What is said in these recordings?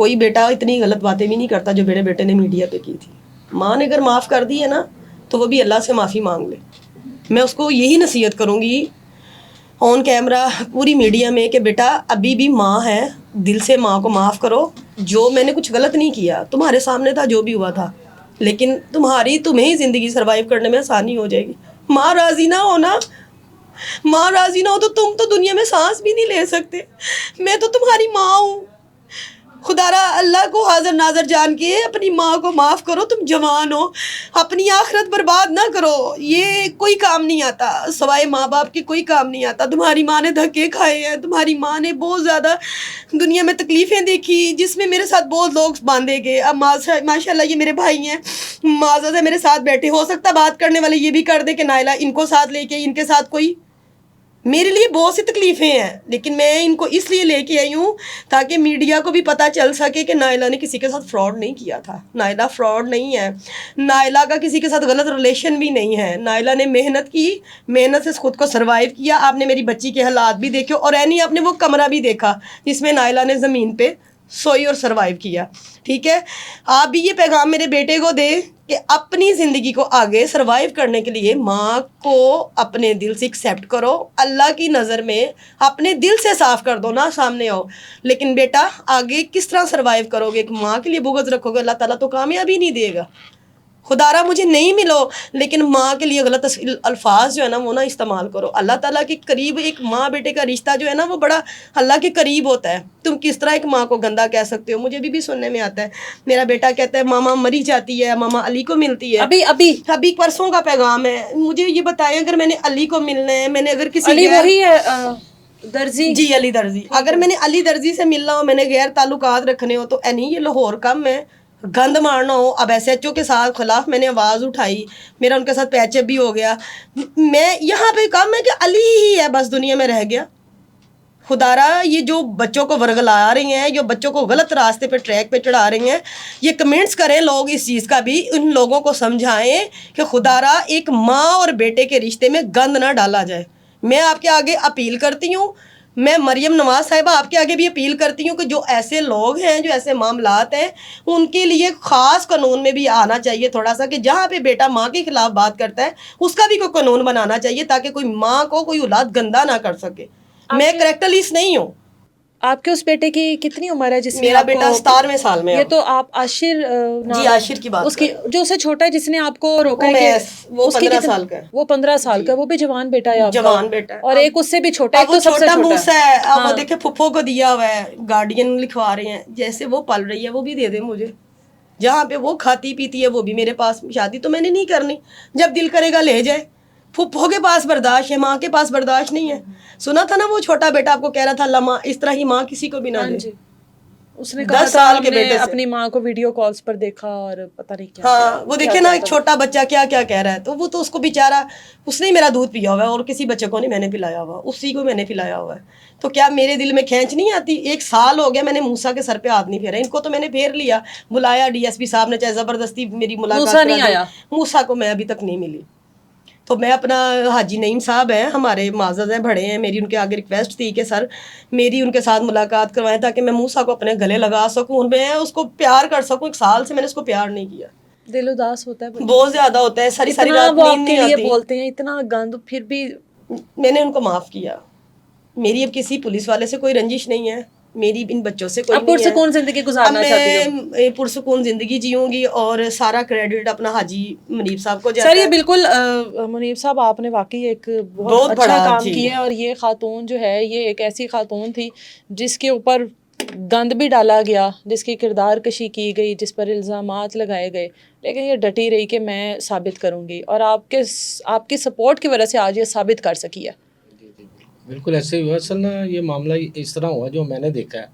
कोई बेटा इतनी गलत बातें भी नहीं करता जो मेरे बेटे ने मीडिया पे की थी। माँ ने अगर माफ़ कर दी है ना तो वो भी अल्लाह से माफ़ी मांग ले। मैं उसको यही नसीहत करूँगी ऑन कैमरा पूरी मीडिया में कि बेटा अभी भी माँ है, दिल से माँ को माफ़ करो। जो मैंने कुछ गलत नहीं किया, तुम्हारे सामने था जो भी हुआ था, लेकिन तुम्हें ही ज़िंदगी सर्वाइव करने में आसानी हो जाएगी। माँ राज़ी ना हो ना, माँ राज़ी ना हो तो तुम तो दुनिया में सांस भी नहीं ले सकते। मैं तो तुम्हारी माँ हूँ। खुदारा अल्लाह को हाजिर नाजर जान के अपनी माँ को माफ़ करो। तुम जवान हो, अपनी आखिरत बर्बाद ना करो। ये कोई काम नहीं आता, सवाए माँ बाप के कोई काम नहीं आता। तुम्हारी माँ ने धक्के खाए हैं, तुम्हारी माँ ने बहुत ज़्यादा दुनिया में तकलीफ़ें देखी, जिसमें मेरे साथ बहुत लोग बांधे गए। अब माशाल्लाह ये मेरे भाई हैं, माज़ा से मेरे साथ बैठे। हो सकता बात करने वाले ये भी कर दे कि नाइला इनको साथ लेके, इनके साथ कोई, मेरे लिए बहुत सी तकलीफ़ें हैं, लेकिन मैं इनको इसलिए लेके आई हूँ ताकि मीडिया को भी पता चल सके कि नाइला ने किसी के साथ फ्रॉड नहीं किया था। नाइला फ्रॉड नहीं है, नाइला का किसी के साथ गलत रिलेशन भी नहीं है। नाइला ने मेहनत की, मेहनत से खुद को सर्वाइव किया। आपने मेरी बच्ची के हालात भी देखे और एनी आपने वो कमरा भी देखा जिसमें नाइला ने ज़मीन पे सोई और सर्वाइव किया। ठीक है, आप भी ये पैगाम मेरे बेटे को दे कि अपनी ज़िंदगी को आगे सर्वाइव करने के लिए माँ को अपने दिल से एक्सेप्ट करो। अल्लाह की नज़र में अपने दिल से साफ़ कर दो ना, सामने आओ। लेकिन बेटा आगे किस तरह सर्वाइव करोगे? एक माँ के लिए बुग़्ज़ रखोगे, अल्लाह ताला तो कामयाबी नहीं देगा। खुदारा मुझे नहीं मिलो, लेकिन माँ के लिए गलत अल्फाज जो है ना वो ना इस्तेमाल करो। अल्लाह ताला के करीब एक माँ बेटे का रिश्ता जो है ना वो बड़ा अल्लाह के करीब होता है। तुम किस तरह एक माँ को गंदा कह सकते हो? मुझे भी सुनने में आता है, मेरा बेटा कहता है मामा मरी जाती है, मामा अली को मिलती है। अभी अभी अभी परसों का पैगाम है। मुझे ये बताएं, अगर मैंने अली को मिलना है, मैंने अगर किसी अली वही है दर्जी जी अली दर्जी, अगर मैंने अली दर्जी से मिलना हो, मैंने गैर ताल्लुकात रखने हो, तो नहीं ये लाहौर कम है, गंद मारना हो। अब SHO के साथ खिलाफ मैंने आवाज़ उठाई, मेरा उनके साथ पैचअप भी हो गया। मैं यहाँ पे कम है कि अली ही है बस दुनिया में रह गया। खुदारा ये जो बच्चों को वर्गला रही हैं, जो बच्चों को गलत रास्ते पे ट्रैक पे चढ़ा रही हैं, ये कमेंट्स करें लोग, इस चीज़ का भी उन लोगों को समझाएं कि खुदारा एक माँ और बेटे के रिश्ते में गंद ना डाला जाए। मैं आपके आगे अपील करती हूँ, मैं मरियम नवाज साहिबा आपके आगे भी अपील करती हूँ कि जो ऐसे लोग हैं, जो ऐसे मामलात हैं, उनके लिए ख़ास कानून में भी आना चाहिए थोड़ा सा, कि जहाँ पे बेटा माँ के ख़िलाफ़ बात करता है उसका भी कोई कानून बनाना चाहिए ताकि कोई माँ को कोई औलाद गंदा ना कर सके। मैं करेक्टरलिस्ट नहीं हूँ। आपके उस बेटे की कितनी उम्र है जिसने मेरा बेटा 17वें साल में। ये तो आप आशिर जी आशिर की बात उसकी जो उससे छोटा है जिसने आपको रोका है कि वो 15 साल का है। वो 15 साल का, वो भी जवान बेटा है आपका। जवान बेटा है। और एक उससे भी छोटा है, एक तो सबसे छोटा मूसा है। अब वो हाँ। देखे फुफ्फो को दिया हुआ है, गार्डियन लिखवा रहे हैं, जैसे वो पल रही है वो भी दे दे मुझे। जहाँ पे वो खाती पीती है वो भी मेरे पास। शादी तो मैंने नहीं करनी, जब दिल करेगा ले जाए। फुफ्फो के पास बर्दाश्त है, माँ के पास बर्दाश्त नहीं है। सुना था ना वो छोटा बेटा आपको कह रहा था अल्लाह माँ इस तरह ही माँ किसी को भी ना दे। उसने 10 साल के बेटे से अपनी माँ को वीडियो कॉल्स पर देखा और पता नहीं क्या। हाँ वो देखे ना एक छोटा बच्चा क्या क्या कह रहा है, तो वो तो उसको बेचारा, उसने ही मेरा दूध पिया हुआ है और किसी बच्चे को नहीं मैंने पिलाया हुआ, उसी को मैंने पिलाया हुआ है। तो क्या मेरे दिल में खींच नहीं आती? 1 साल हो गया मैंने मूसा के सर पे हाथ नहीं फेरा, इनको तो मैंने फेर लिया, बुलाया DSP साहब ने, चाहे ज़बरदस्ती मेरी मुलाकात नहीं आया। मूसा को मैं अभी तक नहीं मिली। तो मैं अपना हाजी नईम साहब हैं हमारे माज़ज़ हैं, बड़े हैं, मेरी उनके आगे रिक्वेस्ट थी कि सर मेरी उनके साथ मुलाकात करवाएं ताकि मैं मूसा को अपने गले लगा सकूं, मैं उसको प्यार कर सकूं। 1 साल से मैंने उसको प्यार नहीं किया। दिल उदास होता है, बहुत ज़्यादा होता है, सारी सारी रात नींद नहीं आती। बोलते हैं इतना गंद, फिर भी मैंने उनको माफ़ किया। मेरी अब किसी पुलिस वाले से कोई रंजिश नहीं है, मेरी इन बच्चों से कोई नहीं है। पुरसुकून जिंदगी गुजारना चाहती हूँ। मैं पुरसुकून जिंदगी जीऊंगी और सारा क्रेडिट अपना हाजी मुनीब साहब को जाता है। सर ये बिल्कुल मुनीब साहब आपने वाकई एक बहुत अच्छा काम किया है। और ये खातून जो है ये एक ऐसी खातून थी जिसके ऊपर गंद भी डाला गया, जिसकी किरदार कशी की गई, जिस पर इल्ज़ामात लगाए गए, लेकिन ये डटी रही कि मैं साबित करूँगी, और आपकी सपोर्ट की वजह से आज ये साबित कर सकी है। बिल्कुल ऐसे ही हुआ असल ना, ये मामला इस तरह हुआ जो मैंने देखा है,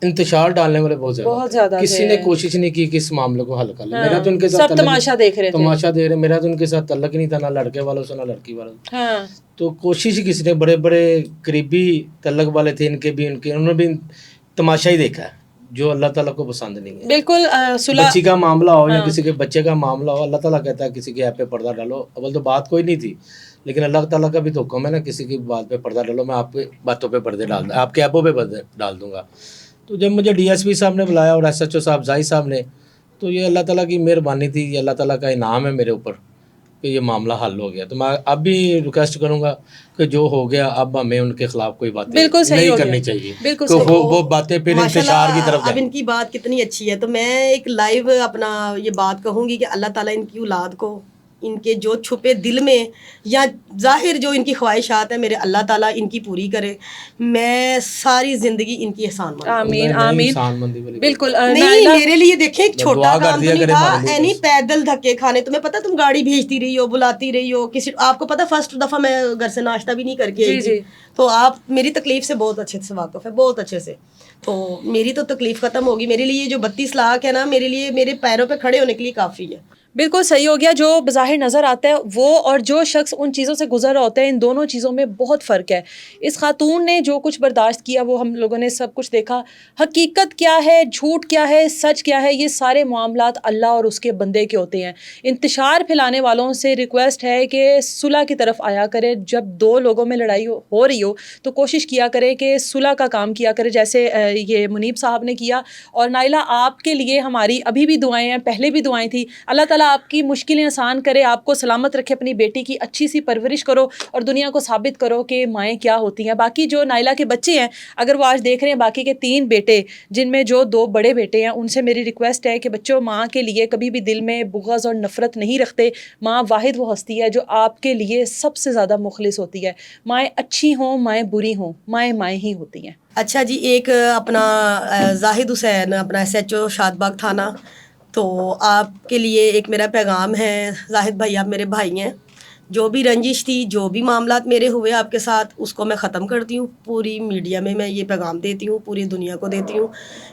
इंतशार डालने वाले बहुत ज़्यादा किसी ने कोशिश नहीं की कि इस मामले को हल कर ले। मेरा तो उनके साथ तमाशा देख रहे, मेरा तो उनके साथ तल्लक ही नहीं था, ना लड़के वालों से ना लड़की वालों से। हाँ। तो कोशिश ही किसी ने, बड़े बड़े करीबी तल्लक वाले थे इनके भी, उन्होंने भी तमाशा ही देखा है जो अल्लाह ताला को पसंद नहीं है। बिल्कुल बच्ची का मामला हो या किसी के बच्चे का मामला हो, अल्लाह ताला कहता है किसी के ऐप पे पर्दा डालो। अव्वल तो बात कोई नहीं थी, लेकिन अल्लाह ताला का भी तो हुक्म है ना, किसी की बात पे पर्दा डालो, मैं आपके बातों पे पर्दे डाल, आपके ऐपों पे पर्दे डाल दूंगा। तो जब मुझे डीएसपी साहब ने बुलाया और एसएचओ साहब जाहिद साहब ने, तो ये अल्लाह ताला की मेहरबानी थी, ये अल्लाह ताला का इनाम है मेरे ऊपर कि ये मामला हल हो गया। तो मैं अब भी रिक्वेस्ट करूंगा कि जो हो गया अब हमें उनके खिलाफ कोई बातें बिल्कुल सही नहीं हो करनी गया। चाहिए, बिल्कुल तो सही। वो बातें फिर इंतशार की तरफ अब जाएं। इनकी बात कितनी अच्छी है, तो मैं एक लाइव अपना ये बात कहूंगी कि अल्लाह ताला इनकी औलाद को इनके जो छुपे दिल में या जाहिर जो इनकी ख्वाहिशात है मेरे अल्लाह ताला इनकी पूरी करे। मैं सारी जिंदगी इनकी एहसान मानती हूँ। आमीन नहीं, आमीन इंसानमंदी वाली बिल्कुल नहीं, नाइला मेरे लिए देखें एक छोटा दुआ कर काम तो दिया नहीं करे था, हमारे लिए एनी बस। पैदल धक्के खाने। तुम्हें पता, तुम गाड़ी भेजती रही हो, बुलाती रही हो, किसी आपको पता फर्स्ट दफा मैं घर से नाश्ता भी नहीं करके आई जी, थी। जी। तो आप मेरी तकलीफ से बहुत अच्छे से वाकिफ है, बहुत अच्छे से। तो मेरी तो तकलीफ खत्म होगी। मेरे लिए जो 32 लाख है ना, मेरे लिए मेरे पैरों पे खड़े होने के लिए काफ़ी है। बिल्कुल सही हो गया। जो बज़ाहिर नज़र आता है वो और जो शख्स उन चीज़ों से गुजर रहा होता है, इन दोनों चीज़ों में बहुत फ़र्क है। इस खातून ने जो कुछ बर्दाश्त किया वो हम लोगों ने सब कुछ देखा। हकीकत क्या है, झूठ क्या है, सच क्या है, ये सारे मामलात अल्लाह और उसके बंदे के होते हैं। इंतशार फैलाने वालों से रिक्वेस्ट है कि सुलह की तरफ आया करें। जब दो लोगों में लड़ाई हो रही हो तो कोशिश किया करे कि सुलह का काम किया करे, जैसे ये मुनीब साहब ने किया। और नाइला, आपके लिए हमारी अभी भी दुआएं हैं, पहले भी दुआएं थी। अल्लाह ताला आपकी मुश्किलें आसान करे, आपको सलामत रखे, अपनी बेटी की अच्छी सी परवरिश करो और दुनिया को साबित करो कि माएँ क्या होती हैं। बाकी जो नाइला के बच्चे हैं, अगर वो आज देख रहे हैं, बाकी के 3 बेटे जिनमें जो 2 बड़े बेटे हैं, उनसे मेरी रिक्वेस्ट है कि बच्चों, माँ के लिए कभी भी दिल में बुग़्ज़ और नफ़रत नहीं रखते। माँ वाहिद वो हस्ती है जो आपके लिए सबसे ज़्यादा मुखलिस होती है। माएँ अच्छी हों, माएँ बुरी हों, माएँ माएँ ही होती हैं। अच्छा जी, एक अपना जाहिद हुसैन, अपना SHO शादबाग थाना, तो आपके लिए एक मेरा पैगाम है। जाहिद भाई, आप मेरे भाई हैं। जो भी रंजिश थी, जो भी मामलात मेरे हुए आपके साथ, उसको मैं ख़त्म करती हूँ। पूरी मीडिया में मैं ये पैगाम देती हूँ, पूरी दुनिया को देती हूँ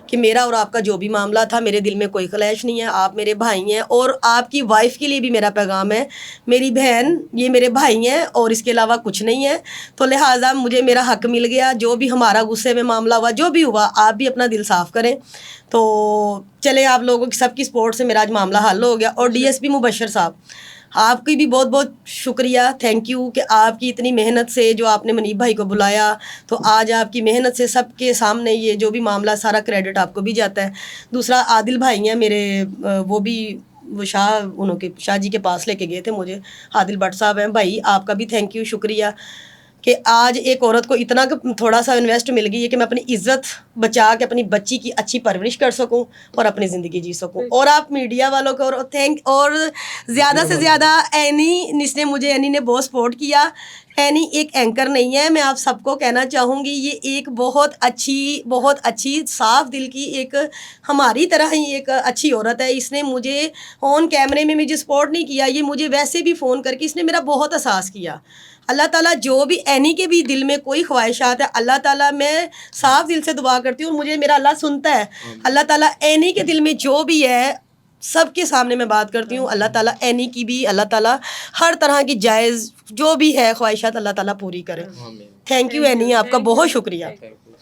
कि मेरा और आपका जो भी मामला था, मेरे दिल में कोई क्लैश नहीं है। आप मेरे भाई हैं। और आपकी वाइफ के लिए भी मेरा पैगाम है, मेरी बहन, ये मेरे भाई हैं और इसके अलावा कुछ नहीं है। तो लिहाजा मुझे मेरा हक मिल गया। जो भी हमारा गुस्से में मामला हुआ, जो भी हुआ, आप भी अपना दिल साफ़ करें। तो चले, आप लोगों की सबकी सपोर्ट से मेरा आज मामला हल हो गया। और DSP मुबशर साहब, आपकी भी बहुत बहुत शुक्रिया, थैंक यू कि आपकी इतनी मेहनत से जो आपने मुनीब भाई को बुलाया, तो आज आपकी मेहनत से सबके सामने ये जो भी मामला, सारा क्रेडिट आपको भी जाता है। दूसरा, आदिल भाई हैं मेरे, वो भी वो शाह जी के पास लेके गए थे मुझे। आदिल भट्ट साहब हैं भाई, आपका भी थैंक यू, शुक्रिया कि आज एक औरत को इतना थोड़ा सा इन्वेस्ट मिल गई है कि मैं अपनी इज्जत बचा के अपनी बच्ची की अच्छी परवरिश कर सकूं और अपनी ज़िंदगी जी सकूं। और आप मीडिया वालों को और ज़्यादा से ज़्यादा एनी ने बहुत सपोर्ट किया। एनी एक एंकर नहीं है, मैं आप सबको कहना चाहूँगी, ये एक बहुत अच्छी साफ़ दिल की, एक हमारी तरह ही एक अच्छी औरत है। इसने मुझे ऑन कैमरे में मुझे सपोर्ट नहीं किया, ये मुझे वैसे भी फ़ोन करके इसने मेरा बहुत एहसास किया। अल्लाह ताला जो भी एनी के भी दिल में कोई ख्वाहिशात है, अल्लाह ताला, मैं साफ़ दिल से दुआ करती हूँ, मुझे मेरा अल्लाह सुनता है। अल्लाह ताला एनी के दिल में जो भी है, सबके सामने मैं बात करती हूँ, अल्लाह ताला एनी की भी, अल्लाह ताला हर तरह की जायज़ जो भी है ख्वाहिशात, अल्लाह ताला पूरी करे। थैंक यू एनी, आपका बहुत शुक्रिया।